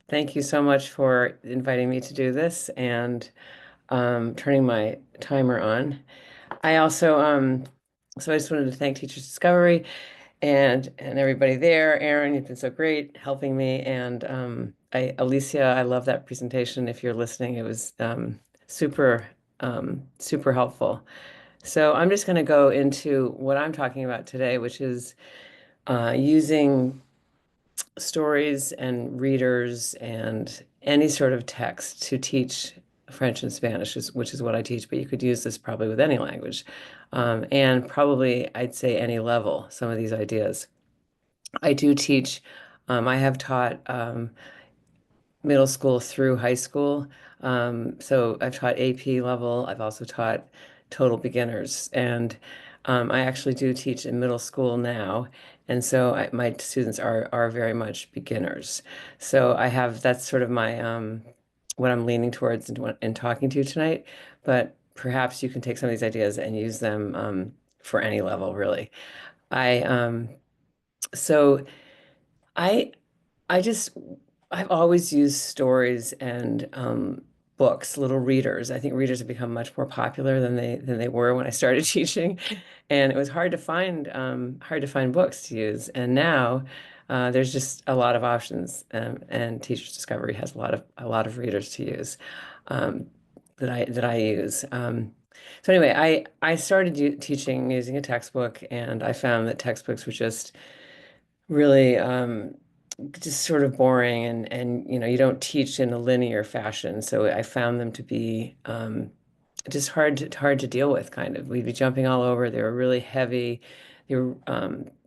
Thank you so much for inviting me to do this and turning my timer on. I also, so I just wanted to thank Teachers Discovery and everybody there. Aaron, you've been so great helping me. And Alicia, I love that presentation. If you're listening, it was super helpful. So I'm just going to go into what I'm talking about today, which is using stories and readers and any sort of text to teach French and Spanish, which is what I teach, but you could use this probably with any language. And probably I'd say any level, some of these ideas. I do teach, I have taught middle school through high school. So I've taught AP level. I've also taught total beginners. And I actually do teach in middle school now. And so my students are very much beginners. So that's sort of my what I'm leaning towards in talking to you tonight. But perhaps you can take some of these ideas and use them for any level, really. I so I I just, I've always used stories and books, little readers. I think readers have become much more popular than they were when I started teaching, and it was hard to find books to use. And now there's just a lot of options, and Teachers Discovery has a lot of readers to use that I use. So anyway, I started teaching using a textbook, and I found that textbooks were just really just sort of boring and you don't teach in a linear fashion. So I found them to be just hard to deal with kind of. We'd be jumping all over. They were really heavy. They were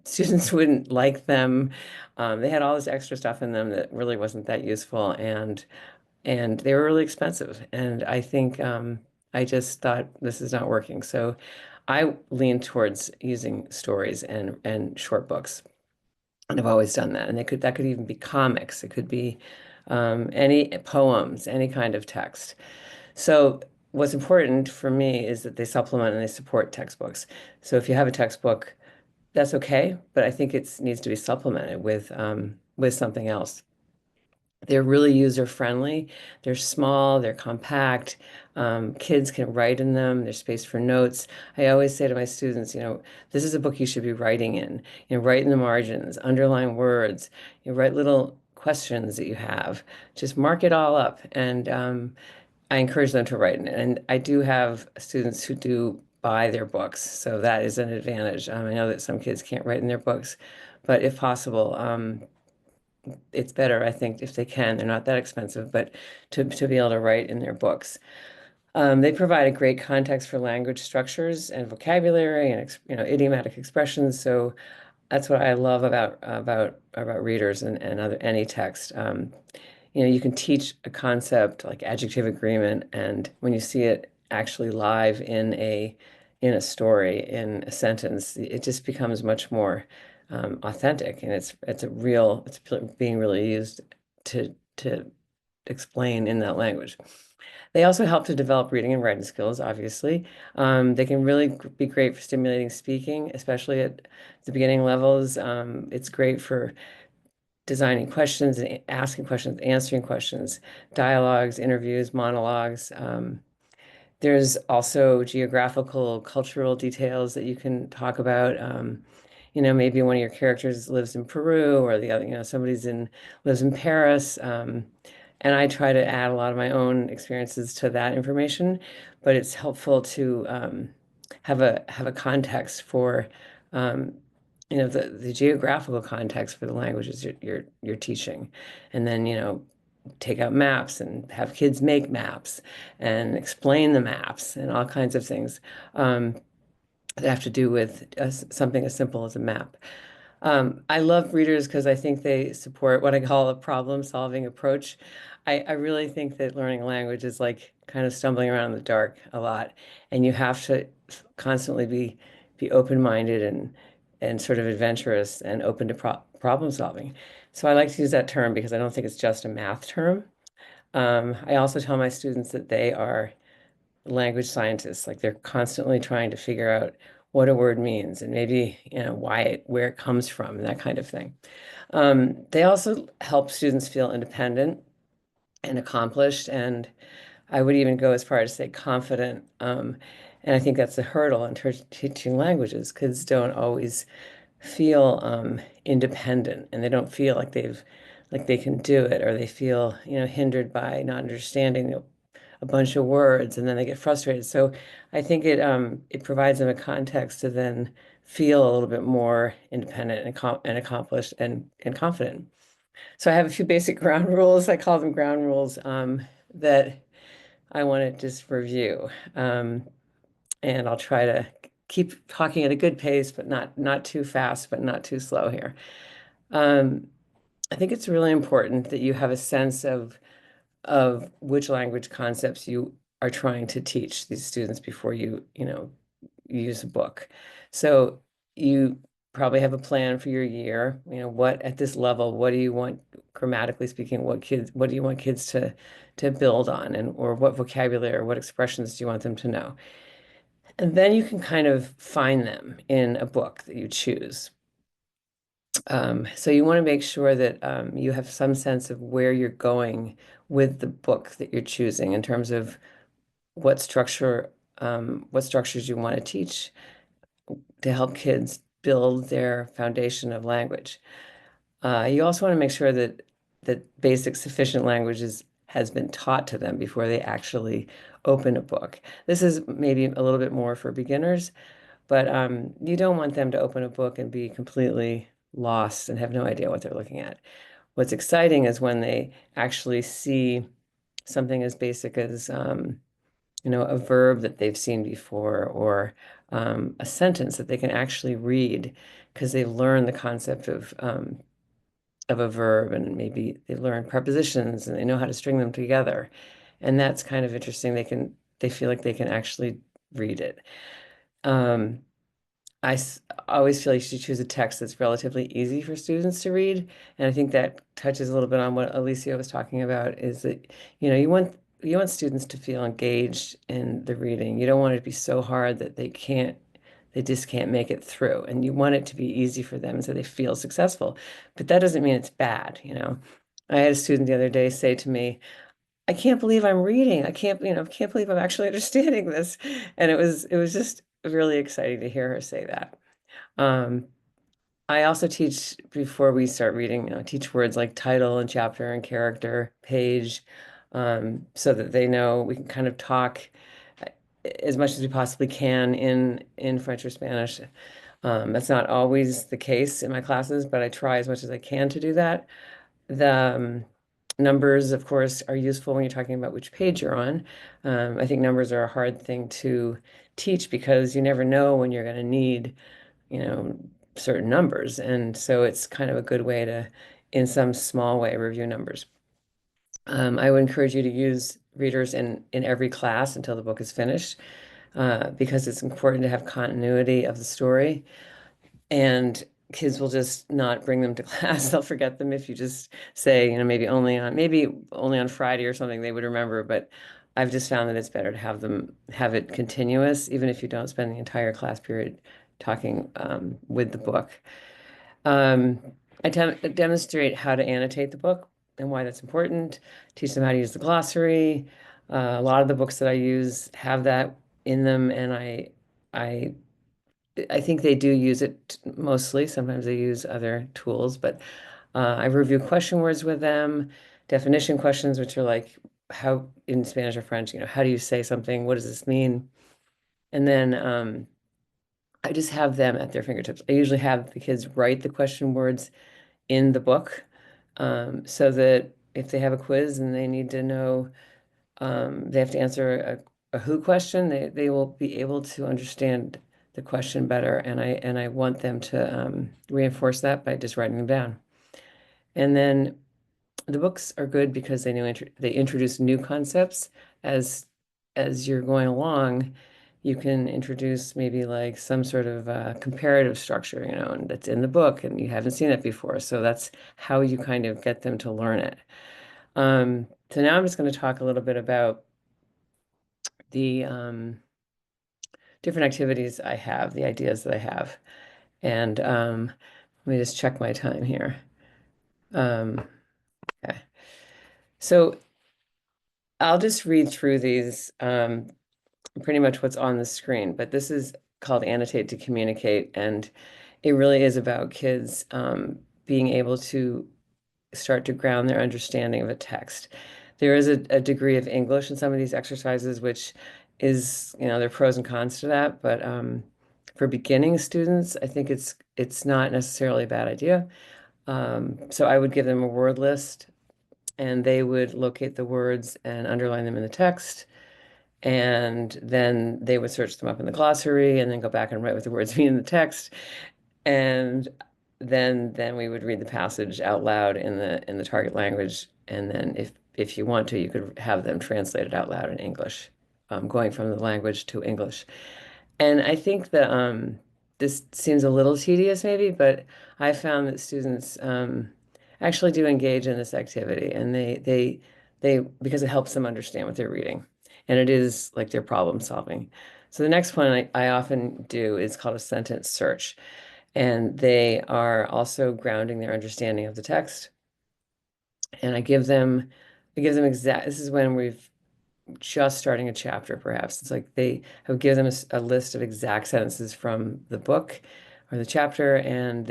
students wouldn't like them. They had all this extra stuff in them that really wasn't that useful and they were really expensive. And I think I just thought this is not working. So I leaned towards using stories and short books. And I've always done that. And that could even be comics. It could be any poems, any kind of text. So what's important for me is that they supplement and they support textbooks. So if you have a textbook, that's okay, but I think it needs to be supplemented with something else. They're really user friendly. They're small, they're compact. Kids can write in them. There's space for notes. I always say to my students, this is a book you should be writing in. Write in the margins, underline words, write little questions that you have. Just mark it all up. And I encourage them to write in it. And I do have students who do buy their books. So that is an advantage. I know that some kids can't write in their books, but if possible, it's better, I think, if they can. They're not that expensive, but to be able to write in their books. They provide a great context for language structures and vocabulary and idiomatic expressions. So that's what I love about readers and any text. You can teach a concept like adjective agreement, and when you see it actually live in a story, in a sentence, it just becomes much more authentic, and it's being really used to explain in that language. They also help to develop reading and writing skills, obviously. They can really be great for stimulating speaking, especially at the beginning levels. It's great for designing questions and asking questions, answering questions, dialogues, interviews, monologues. There's also geographical, cultural details that you can talk about. Maybe one of your characters lives in Peru, or the other, lives in Paris. And I try to add a lot of my own experiences to that information, but it's helpful to have a context for the geographical context for the languages you're teaching, and then take out maps and have kids make maps and explain the maps and all kinds of things that have to do with something as simple as a map. I love readers because I think they support what I call a problem-solving approach. I really think that learning a language is like kind of stumbling around in the dark a lot, and you have to constantly be open-minded and sort of adventurous and open to problem solving. So I like to use that term because I don't think it's just a math term. I also tell my students that they are language scientists, like they're constantly trying to figure out what a word means and maybe, where it comes from and that kind of thing. They also help students feel independent. and accomplished, and I would even go as far as say confident. And I think that's a hurdle in teaching languages. Kids don't always feel independent, and they don't feel like they can do it, or they feel, hindered by not understanding a bunch of words, and then they get frustrated. So I think it provides them a context to then feel a little bit more independent and accomplished and confident. So I have a few basic ground rules. I call them ground rules, that I want to just review. And I'll try to keep talking at a good pace, but not too fast, but not too slow here. Um, I think it's really important that you have a sense of which language concepts you are trying to teach these students before you use a book. So you probably have a plan for your year. What at this level, what do you want, grammatically speaking, what do you want kids to build on, and or what vocabulary or what expressions do you want them to know? And then you can kind of find them in a book that you choose. So you want to make sure that you have some sense of where you're going with the book that you're choosing in terms of what what structures you want to teach to help kids build their foundation of language. You also want to make sure that basic sufficient languages has been taught to them before they actually open a book. This is maybe a little bit more for beginners, but you don't want them to open a book and be completely lost and have no idea what they're looking at. What's exciting is when they actually see something as basic as a verb that they've seen before, or a sentence that they can actually read because they've learned the concept of a verb, and maybe they learn prepositions and they know how to string them together. And that's kind of interesting. They feel like they can actually read it. Um, always feel like you should choose a text that's relatively easy for students to read. And I think that touches a little bit on what Alicia was talking about, is that, you want students to feel engaged in the reading. You don't want it to be so hard that they just can't make it through. And you want it to be easy for them so they feel successful. But that doesn't mean it's bad. I had a student the other day say to me, I can't believe I'm reading. I can't believe I'm actually understanding this. And it was just really exciting to hear her say that. Um, I also teach before we start reading, teach words like title and chapter and character, page, so that they know we can kind of talk uh, as much as we possibly can in French or Spanish. That's not always the case in my classes, but I try as much as I can to do that. The numbers, of course, are useful when you're talking about which page you're on. I think numbers are a hard thing to teach because you never know when you're going to need, you know, certain numbers. And so it's kind of a good way to, in some small way, review numbers. I would encourage you to use readers in every class until the book is finished, because it's important to have continuity of the story. And kids will just not bring them to class. They'll forget them if you just say, maybe only on Friday or something they would remember. But I've just found that it's better to have it continuous, even if you don't spend the entire class period talking with the book. Um, I demonstrate how to annotate the book and why that's important. Teach them how to use the glossary. A lot of the books that I use have that in them, and I I think they do use it mostly. Sometimes they use other tools, but I review question words with them, definition questions, which are like how in Spanish or French, how do you say something? What does this mean? And then I just have them at their fingertips. I usually have the kids write the question words in the book, so that if they have a quiz and they need to know, they have to answer a who question, they will be able to understand the question better. And I want them to reinforce that by just writing them down. And then the books are good because they introduce new concepts as you're going along. You can introduce maybe like some sort of comparative structure, and that's in the book, and you haven't seen it before. So that's how you kind of get them to learn it. So now I'm just going to talk a little bit about the different activities I have, the ideas that I have. And let me just check my time here. Um, okay. So I'll just read through these, pretty much what's on the screen, but this is called Annotate to Communicate, and it really is about kids being able to start to ground their understanding of a text. There is a degree of English in some of these exercises, which is, there are pros and cons to that, but for beginning students, I think it's not necessarily a bad idea. So I would give them a word list, and they would locate the words and underline them in the text. And then they would search them up in the glossary and then go back and write what the words mean in the text. And then we would read the passage out loud in the target language. And then if you want to, you could have them translate it out loud in English, going from the language to English. And I think that this seems a little tedious maybe, but I found that students actually do engage in this activity, and they because it helps them understand what they're reading, and it is like they're problem solving. So the next one I often do is called a sentence search, and they are also grounding their understanding of the text. And I give them exact. This is when we've just starting a chapter, perhaps. It's like they have given them a list of exact sentences from the book or the chapter, and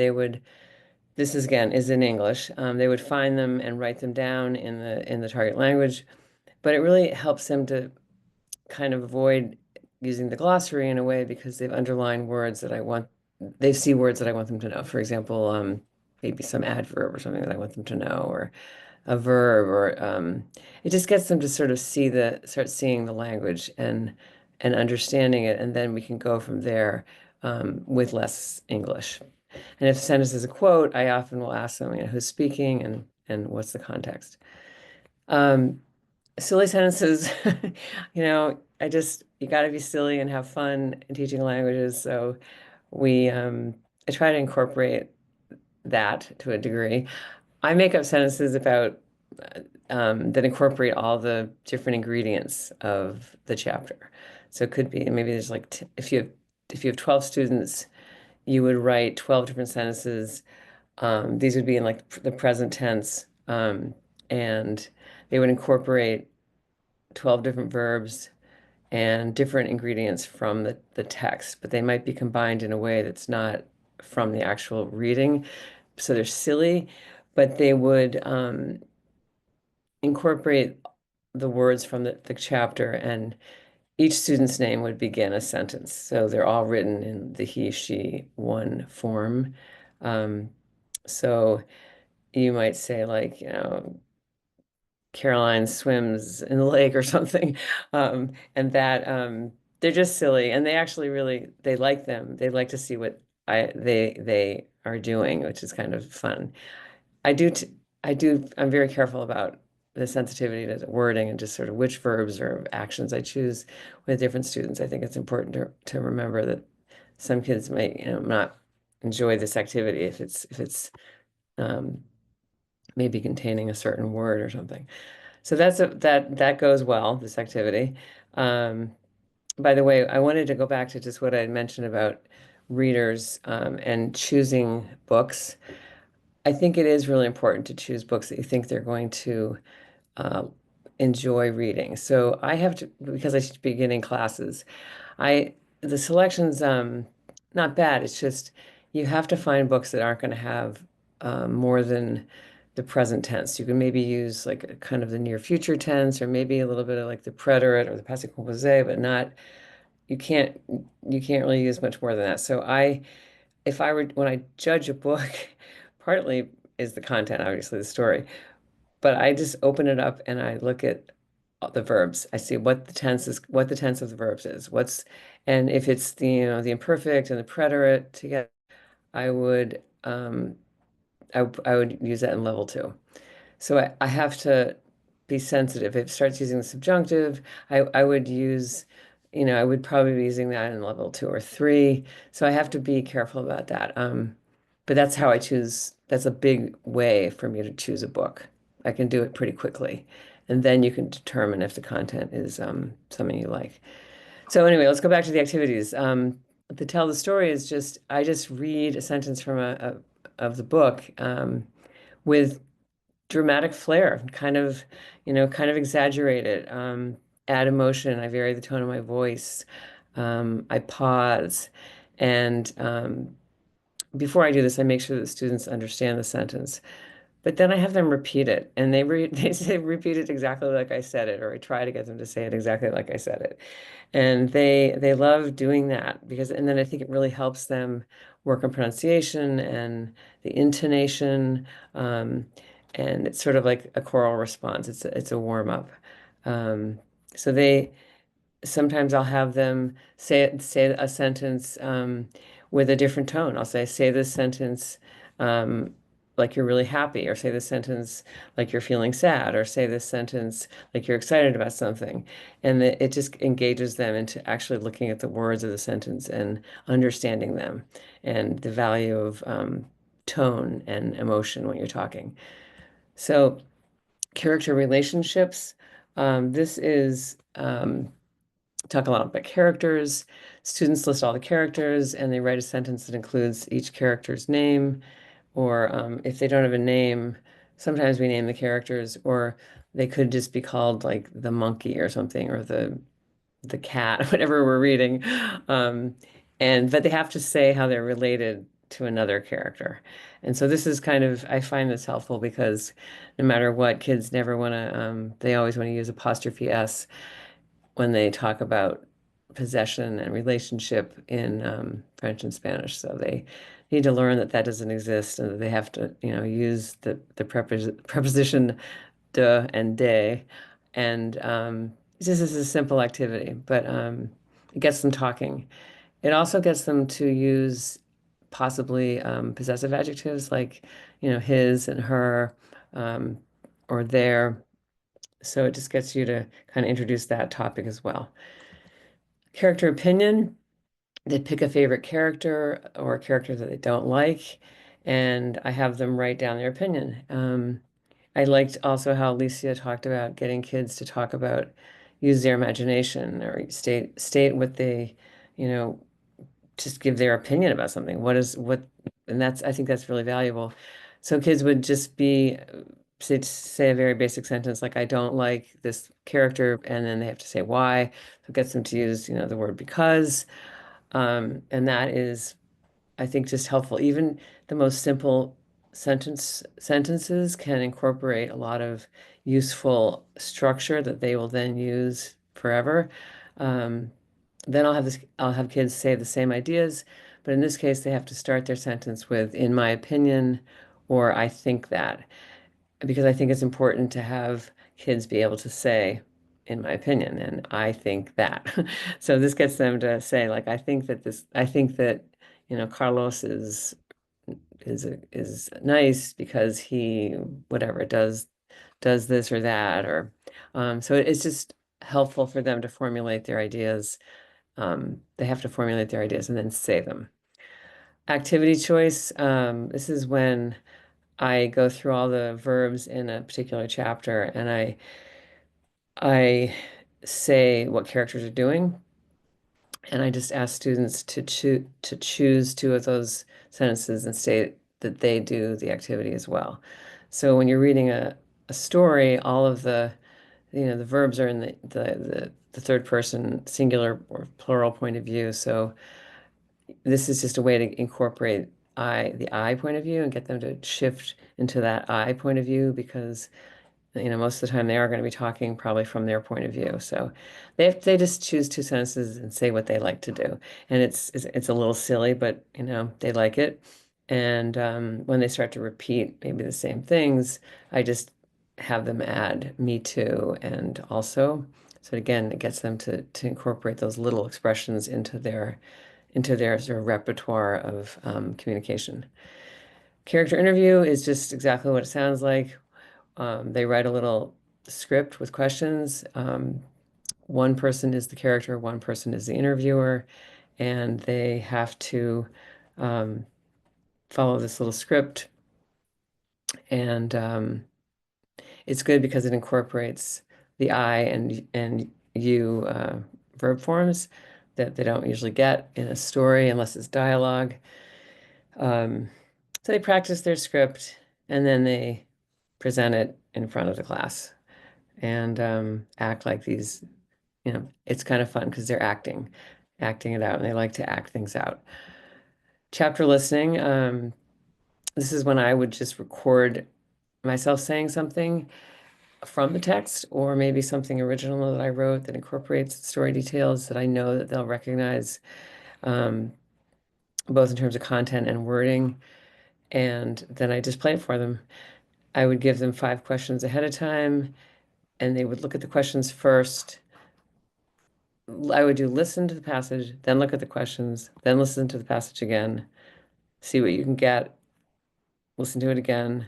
this is again is in English. They would find them and write them down in the target language, but it really helps them to kind of avoid using the glossary in a way because they've underlined words that they see words that I want them to know. For example, maybe some adverb or something that I want them to know, or a verb, or it just gets them to sort of start seeing the language and understanding it, and then we can go from there with less English. And if the sentence is a quote, I often will ask them, who's speaking and what's the context. Um, Silly sentences, you got to be silly and have fun in teaching languages. So I try to incorporate that to a degree. I make up sentences about that incorporate all the different ingredients of the chapter. So it could be maybe there's like if you have 12 students, you would write 12 different sentences. These would be in like the present tense, and they would incorporate 12 different verbs and different ingredients from the text, but they might be combined in a way that's not from the actual reading. So they're silly, but they would incorporate the words from the chapter, and each student's name would begin a sentence. So they're all written in the he, she, one form. Um, so you might say, like, Caroline swims in the lake or something. And that they're just silly, and they actually really they like them. They like to see what they are doing, which is kind of fun. I do t I'm very careful about the sensitivity to the wording and just sort of which verbs or actions I choose with different students. I think it's important to remember that some kids may, not enjoy this activity if it's um, maybe containing a certain word or something. So that goes well, this activity. Um, by the way, I wanted to go back to just what I had mentioned about readers and choosing books. I think it is really important to choose books that you think they're going to uh, enjoy reading. So I have to, because I teach beginning classes, the selection's not bad. It's just you have to find books that aren't going to have more than the present tense. You can maybe use like a kind of the near future tense, or maybe a little bit of like the preterite or the passé composé, but not you can't you can't really use much more than that. So if I were when I judge a book, partly is the content, obviously the story, but I just open it up and I look at the verbs. I see what the tense of the verbs is. And if it's the imperfect and the preterite together, I would I would use that in level two. So I have to be sensitive. If it starts using the subjunctive, I would use, I would probably be using that in level two or three. So I have to be careful about that. But that's how I choose. That's a big way for me to choose a book. I can do it pretty quickly. And then you can determine if the content is something you like. So anyway, let's go back to the activities. To tell the story is I just read a sentence from of the book with dramatic flair, kind of exaggerate it, add emotion. I vary the tone of my voice. I pause. And before I do this, I make sure that students understand the sentence. But then I have them repeat it, and they say repeat it exactly like I said it, or I try to get them to say it exactly like I said it. And they love doing that because, and then I think it really helps them work on pronunciation and the intonation. Um, and it's sort of like a choral response. It's a warm up. Um, so they sometimes I'll have them say a sentence with a different tone. I'll say this sentence like you're really happy, or say this sentence like you're feeling sad, or say this sentence like you're excited about something. And it just engages them into actually looking at the words of the sentence and understanding them and the value of tone and emotion when you're talking. So character relationships. This is talk a lot about characters. Students list all the characters and they write a sentence that includes each character's name. Or if they don't have a name, sometimes we name the characters, or they could just be called like the monkey or something, or the cat, whatever we're reading. Um, but they have to say how they're related to another character. And so this is kind of, I find this helpful because no matter what, kids never want to, they always want to use apostrophe S when they talk about possession and relationship in French and Spanish. So they need to learn that that doesn't exist and that they have to, use the preposition de and de. And it's just is a simple activity, but it gets them talking. It also gets them to use possibly possessive adjectives like, his and her, um, or their. So it just gets you to kind of introduce that topic as well. Character opinion, they pick a favorite character or a character that they don't like, and I have them write down their opinion. I liked also how Alicia talked about getting kids to talk about, use their imagination or state what they, you know, just give their opinion about something. And I think that's really valuable. So kids would just be say a very basic sentence like, I don't like this character, and then they have to say why. So it gets them to use, the word because. And that is, I think, just helpful. Even the most simple sentences can incorporate a lot of useful structure that they will then use forever. Um, then I'll have kids say the same ideas, but in this case, they have to start their sentence with, in my opinion, or I think that, because I think it's important to have kids be able to say, in my opinion, and I think that. So this gets them to say, like, I think that, Carlos is nice because he, whatever, does this or that, or so it's just helpful for them to formulate their ideas. They have to formulate their ideas and then say them. Activity choice, this is when I go through all the verbs in a particular chapter and I say what characters are doing, and I just ask students to choose two of those sentences and state that they do the activity as well. So when you're reading a story, all of the verbs are in the third person singular or plural point of view. So this is just a way to incorporate the I point of view and get them to shift into that I point of view, because most of the time they are going to be talking probably from their point of view. So they just choose two sentences and say what they like to do. And it's a little silly, but they like it. And when they start to repeat maybe the same things, I just have them add me too and also. So again, it gets them to incorporate those little expressions into their sort of repertoire of communication. Character interview is just exactly what it sounds like. They write a little script with questions. One person is the character, one person is the interviewer, and they have to um, follow this little script. And it's good because it incorporates the I and you verb forms that they don't usually get in a story unless it's dialogue. So they practice their script and then they present it in front of the class and act like these, it's kind of fun because they're acting it out, and they like to act things out. Chapter listening, this is when I would just record myself saying something from the text, or maybe something original that I wrote that incorporates story details that I know that they'll recognize, um, both in terms of content and wording. And then I just play it for them. I would give them 5 questions ahead of time, and they would look at the questions first. I would do listen to the passage, then look at the questions, then listen to the passage again, see what you can get, listen to it again,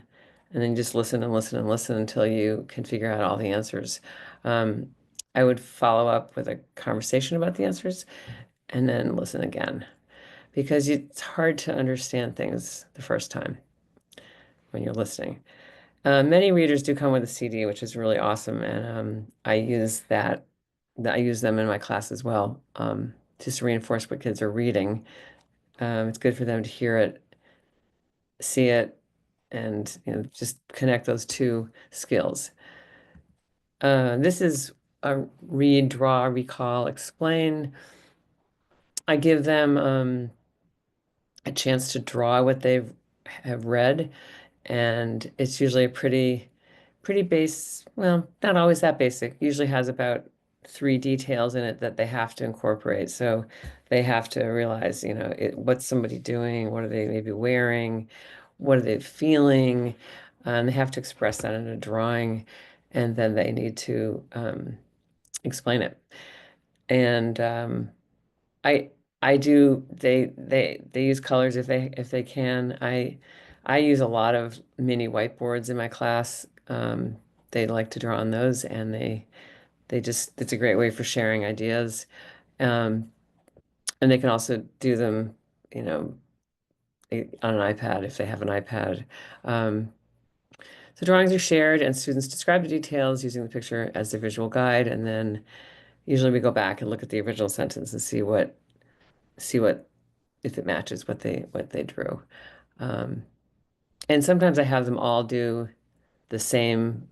and then just listen and listen and listen until you can figure out all the answers. Um, I would follow up with a conversation about the answers and then listen again, because it's hard to understand things the first time when you're listening. Many readers do come with a CD, which is really awesome, and I use that. I use them in my class as well, just to reinforce what kids are reading. It's good for them to hear it, see it, and just connect those two skills. This is a read, draw, recall, explain. I give them a chance to draw what they have read, and it's usually a pretty base, well, not always that basic. Usually has about 3 details in it that they have to incorporate. So they have to realize, what's somebody doing, what are they maybe wearing, what are they feeling, and they have to express that in a drawing, and then they need to explain it. And I I do they use colors if they can. I use a lot of mini whiteboards in my class. They like to draw on those, and they just it's a great way for sharing ideas. Um, and they can also do them, you know, on an iPad if they have an iPad. Um, so drawings are shared, and students describe the details using the picture as their visual guide, and then usually we go back and look at the original sentence and see what if it matches what they drew. Um, and sometimes I have them all do the same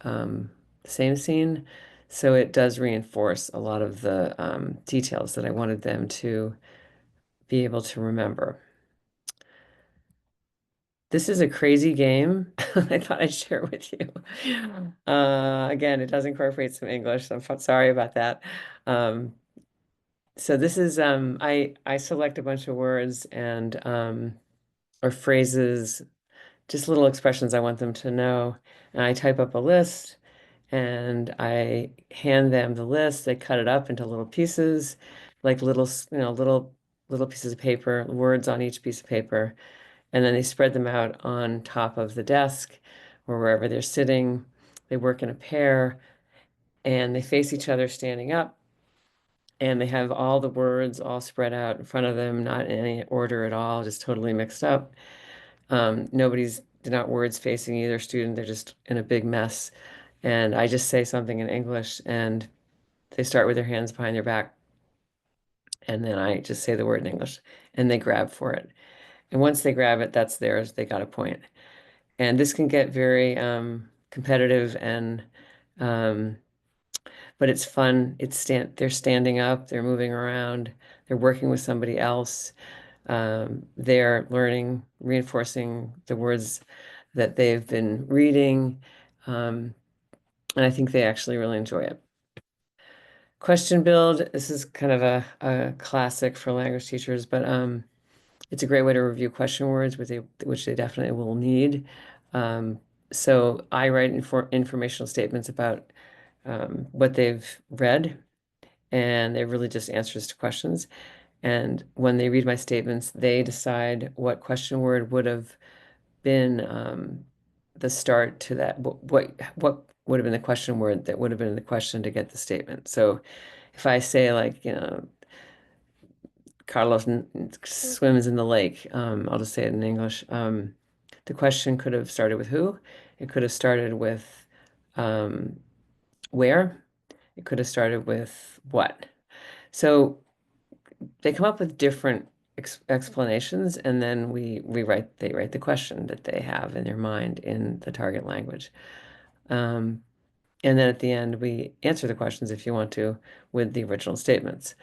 scene, so it does reinforce a lot of the details that I wanted them to be able to remember. This is a crazy game. I thought I'd share with you. Again, it does incorporate some English, so I'm sorry about that. Um, so this is I select a bunch of words and or phrases, just little expressions I want them to know. And I type up a list and I hand them the list. They cut it up into little pieces, like little pieces of paper, words on each piece of paper. And then they spread them out on top of the desk or wherever they're sitting. They work in a pair and they face each other standing up. And they have all the words all spread out in front of them, not in any order at all, just totally mixed up. They're not words facing either student. They're just in a big mess. And I just say something in English and they start with their hands behind their back. And then I just say the word in English and they grab for it. And once they grab it, that's theirs. They got a point. And this can get very competitive um, but it's fun. They're standing up, they're moving around, they're working with somebody else. They're learning, reinforcing the words that they've been reading. Um, and I think they actually really enjoy it. Question build, this is kind of a classic for language teachers, but it's a great way to review question words, which they definitely will need. Um, so I write informational statements about what they've read, and they're really just answers to questions. And when they read my statements, they decide what question word would have been the start to that. What would have been the question word that would have been the question to get the statement. So if I say like, Carlos swims in the lake, I'll just say it in English. The question could have started with who. It could have started with um, where. It could have started with what. So they come up with different explanations, and then they write the question that they have in their mind in the target language. Um, and then at the end, we answer the questions if you want to with the original statements.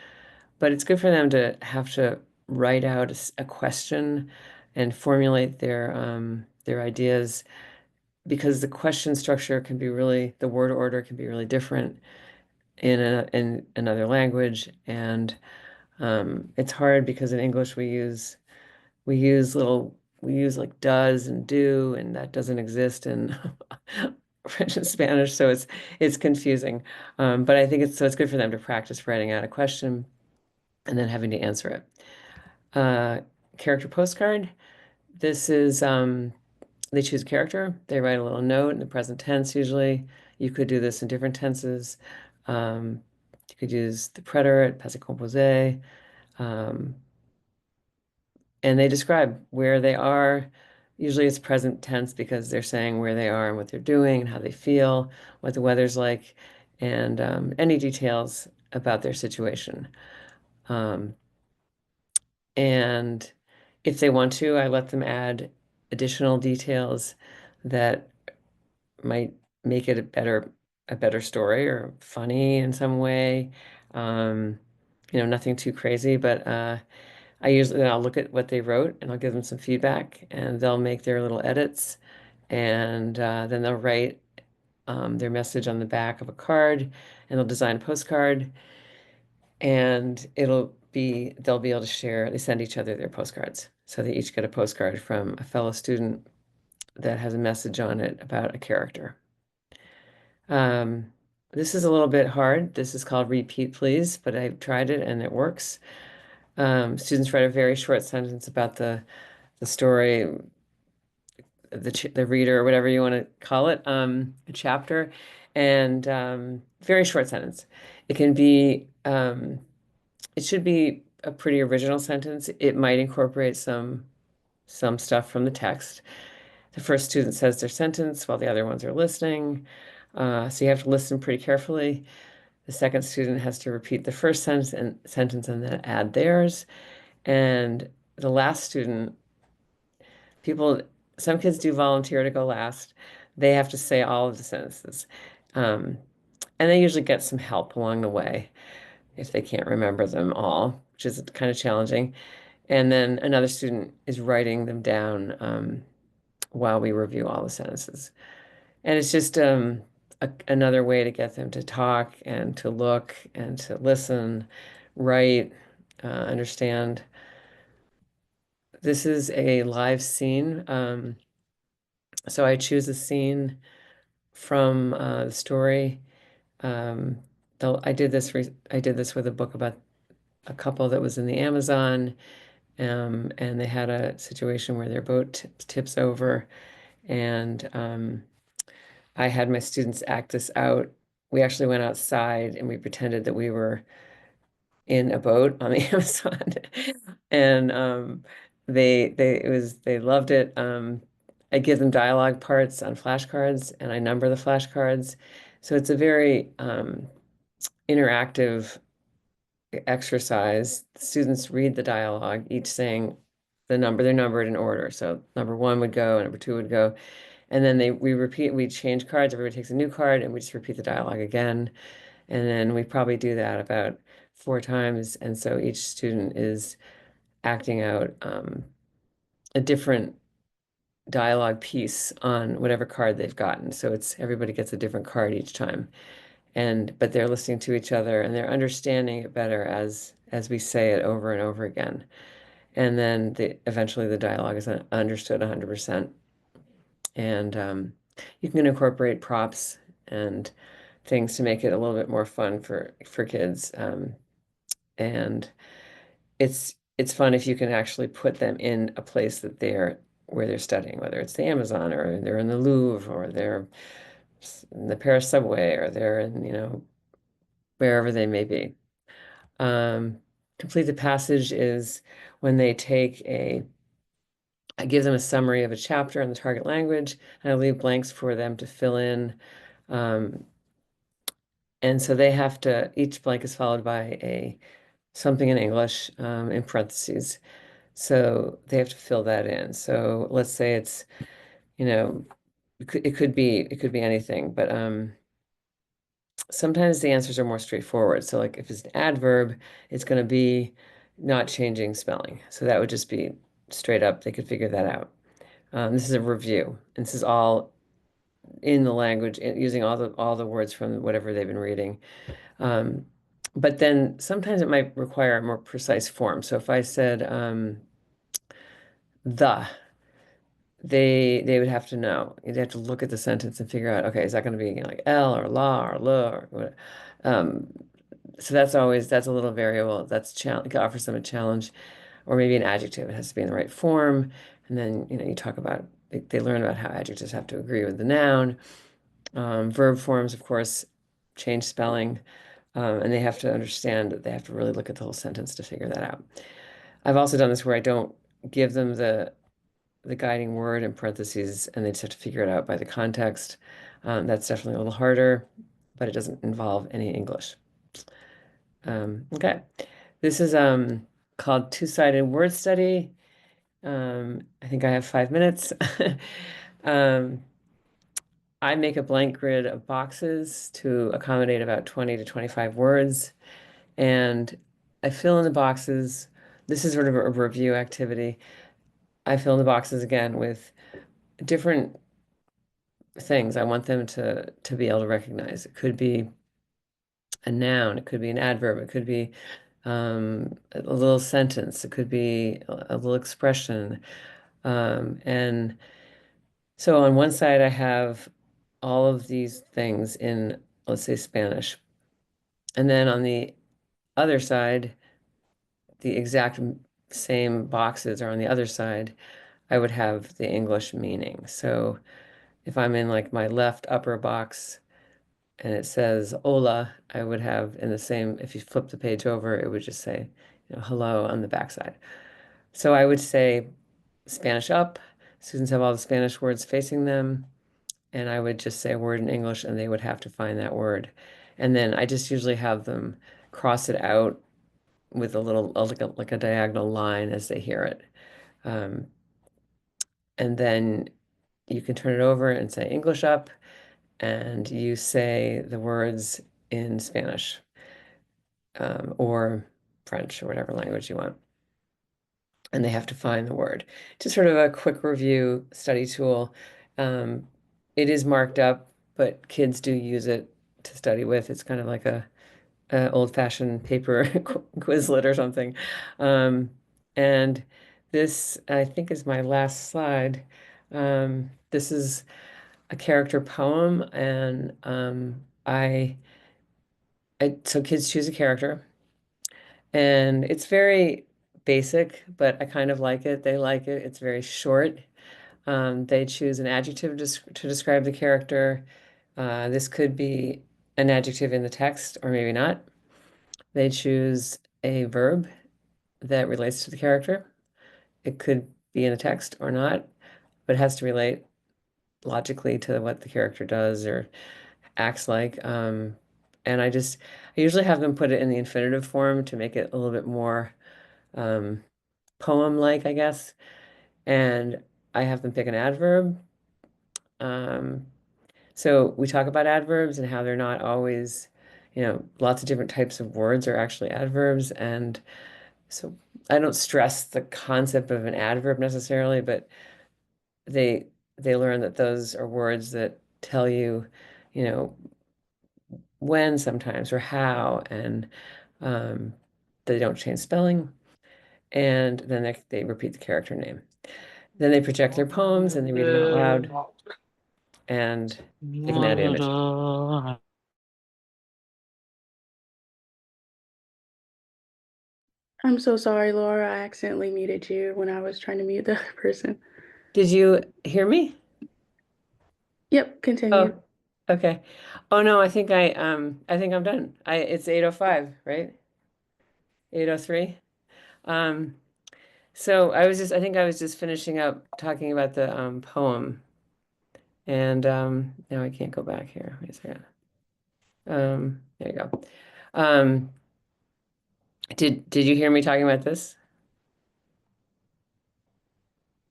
But it's good for them to have to write out a question and formulate their ideas because the question structure can be really, the word order can be really different in another language, and it's hard because in English we use like does and do, and that doesn't exist in French and Spanish, so it's confusing. But I think it's good for them to practice writing out a question and then having to answer it. Uh, Character postcard. This is they choose a character, they write a little note in the present tense usually. You could do this in different tenses. Um, you could use the preterite, passé composé. Um, and they describe where they are. Usually it's present tense because they're saying where they are and what they're doing and how they feel, what the weather's like, and any details about their situation. Um, and if they want to, I let them add additional details that might make it a better story or funny in some way. Um, nothing too crazy, but I'll look at what they wrote and I'll give them some feedback and they'll make their little edits and then they'll write their message on the back of a card and they'll design a postcard and they'll be able to share, they send each other their postcards. So they each get a postcard from a fellow student that has a message on it about a character. This is a little bit hard. This is called Repeat Please, but I've tried it and it works. Students write a very short sentence about the story, the reader, or whatever you want to call it, a chapter, and very short sentence. It can be, it should be a pretty original sentence. It might incorporate some stuff from the text. The first student says their sentence while the other ones are listening. So you have to listen pretty carefully. The second student has to repeat the first sentence and then add theirs. And the last student, people, some kids do volunteer to go last. They have to say all of the sentences. Um, and they usually get some help along the way if they can't remember them all, which is kind of challenging. And then another student is writing them down while we review all the sentences. And it's just another way to get them to talk and to look and to listen, write, understand. This is a live scene. So I choose a scene from the story. Um, I did this with a book about a couple that was in the Amazon, and they had a situation where their boat tips over, and I had my students act this out. We actually went outside and we pretended that we were in a boat on the Amazon, and they loved it. I give them dialogue parts on flashcards, and I number the flashcards, so it's a very interactive exercise. The students read the dialogue, each saying the number. They're numbered in order, so number one would go, number two would go, and then we change cards. Everybody takes a new card, and we just repeat the dialogue again. And then we probably do that about 4 times. And so each student is acting out a different dialogue piece on whatever card they've gotten. So everybody gets a different card each time. But they're listening to each other and they're understanding it better as we say it over and over again. And then eventually the dialogue is understood 100%. And you can incorporate props and things to make it a little bit more fun for kids. And it's fun if you can actually put them in a place where they're studying, whether it's the Amazon or they're in the Louvre or they're in the Paris subway or they're in, wherever they may be. Complete the passage is when they I give them a summary of a chapter in the target language, and I leave blanks for them to fill in. And so each blank is followed by something in English in parentheses. So they have to fill that in. So let's say it's, you know, it could be anything, but sometimes the answers are more straightforward. So like if it's an adverb, it's going to be not changing spelling. So that would just be straight up. They could figure that out. This is a review. And this is all in the language, using all the words from whatever they've been reading. Um, but then sometimes it might require a more precise form. So if I said the, they would have to know. You'd have to look at the sentence and figure out, okay, is that going to be like L or la or la or what? Um, so that's a little variable. That's challenge offers them a challenge, or maybe an adjective. It has to be in the right form. And then, you talk about they learn about how adjectives have to agree with the noun. Verb forms, of course, change spelling, and they have to understand that they have to really look at the whole sentence to figure that out. I've also done this where I don't give them the guiding word in parentheses, and they just have to figure it out by the context. That's definitely a little harder, but it doesn't involve any English. Okay, this is called two-sided word study. I think I have 5 minutes. Um, I make a blank grid of boxes to accommodate about 20 to 25 words, and I fill in the boxes. This is sort of a review activity. I fill in the boxes again with different things I want them to be able to recognize. It could be a noun, it could be an adverb, it could be a little sentence, it could be a little expression. And so on one side, I have all of these things in, let's say, Spanish. And then on the other side, the exact same boxes are on the other side. I would have the English meaning. So if I'm in like my left upper box and it says hola, I would have in the same, if you flip the page over, it would just say, hello on the backside. So I would say Spanish up. Students have all the Spanish words facing them, and I would just say a word in English and they would have to find that word. And then I just usually have them cross it out with a little like a diagonal line as they hear it. Um, and then you can turn it over and say English up, and you say the words in Spanish, or French or whatever language you want. And they have to find the word. Just sort of a quick review study tool. Um, it is marked up, but kids do use it to study with. It's kind of like a old-fashioned paper Quizlet or something. And this, I think, is my last slide. This is a character poem, and so kids choose a character, and it's very basic, but I kind of like it. They like it. It's very short. They choose an adjective to describe the character. This could be an adjective in the text, or maybe not. They choose a verb that relates to the character. It could be in the text or not, but it has to relate logically to what the character does or acts like. And I usually have them put it in the infinitive form to make it a little bit more um, poem-like, I guess. And I have them pick an adverb. Um, so we talk about adverbs and how they're not always, lots of different types of words are actually adverbs. And so I don't stress the concept of an adverb necessarily, but they they learn that those are words that tell you, you know, when sometimes or how, and um, they don't change spelling. And then they repeat the character name. Then they project their poems and they read them out loud, and they can add image. I'm so sorry, Laura. I accidentally muted you when I was trying to mute the other person. Did you hear me? Yep, continue. Oh, okay. Oh no, I think I'm done. It's 8:05, right? 8:03. Um, so I think I was just finishing up talking about the poem, and now I can't go back here. Wait a second. There you go. Um, did you hear me talking about this?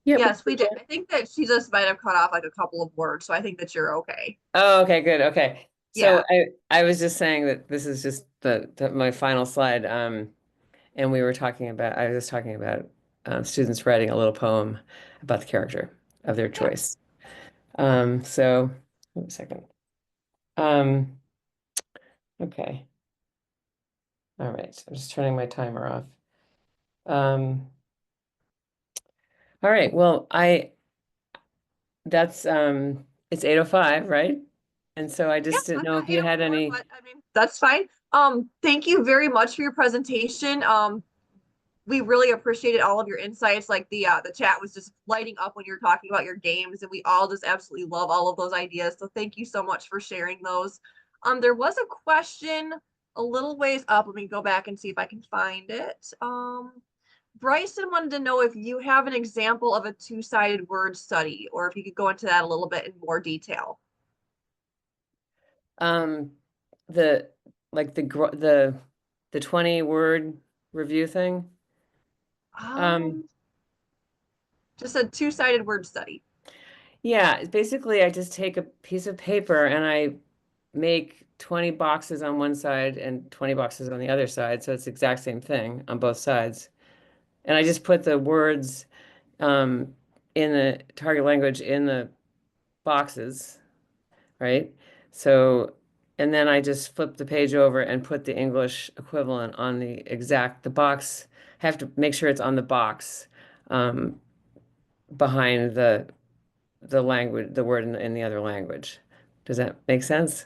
Yep, we Yes, we did. did. I think that she just might have cut off like a couple of words, so I think that you're okay. Oh, okay, good. Okay. So Yeah. I was just saying that this is just my final slide. And we were talking about I was talking about students writing a little poem about the character of their Yeah. choice. So wait a second. Um, okay. All right. So I'm just turning my timer off. Um, all right. Well, I that's it's 8:05, right? And so I Yeah, just didn't I've know got if you had 8:04, any. but I mean, that's fine. Thank you very much for your presentation. We really appreciated all of your insights. Like the chat was just lighting up when you were talking about your games, and we all just absolutely love all of those ideas. So thank you so much for sharing those. There was a question a little ways up. Let me go back and see if I can find it. Bryson wanted to know if you have an example of a two-sided word study, or if you could go into that a little bit in more detail. Um, the like the 20 word review thing. Um, Um, just a two-sided word study. yeah, basically I just take a piece of paper and I make 20 boxes on one side and 20 boxes on the other side, so it's the exact same thing on both sides. And I just put the words in the target language in the boxes, right? So, and then I just flip the page over and put the English equivalent on the box. Have to make sure it's on the box um, behind the language, the word in the other language. Does that make sense?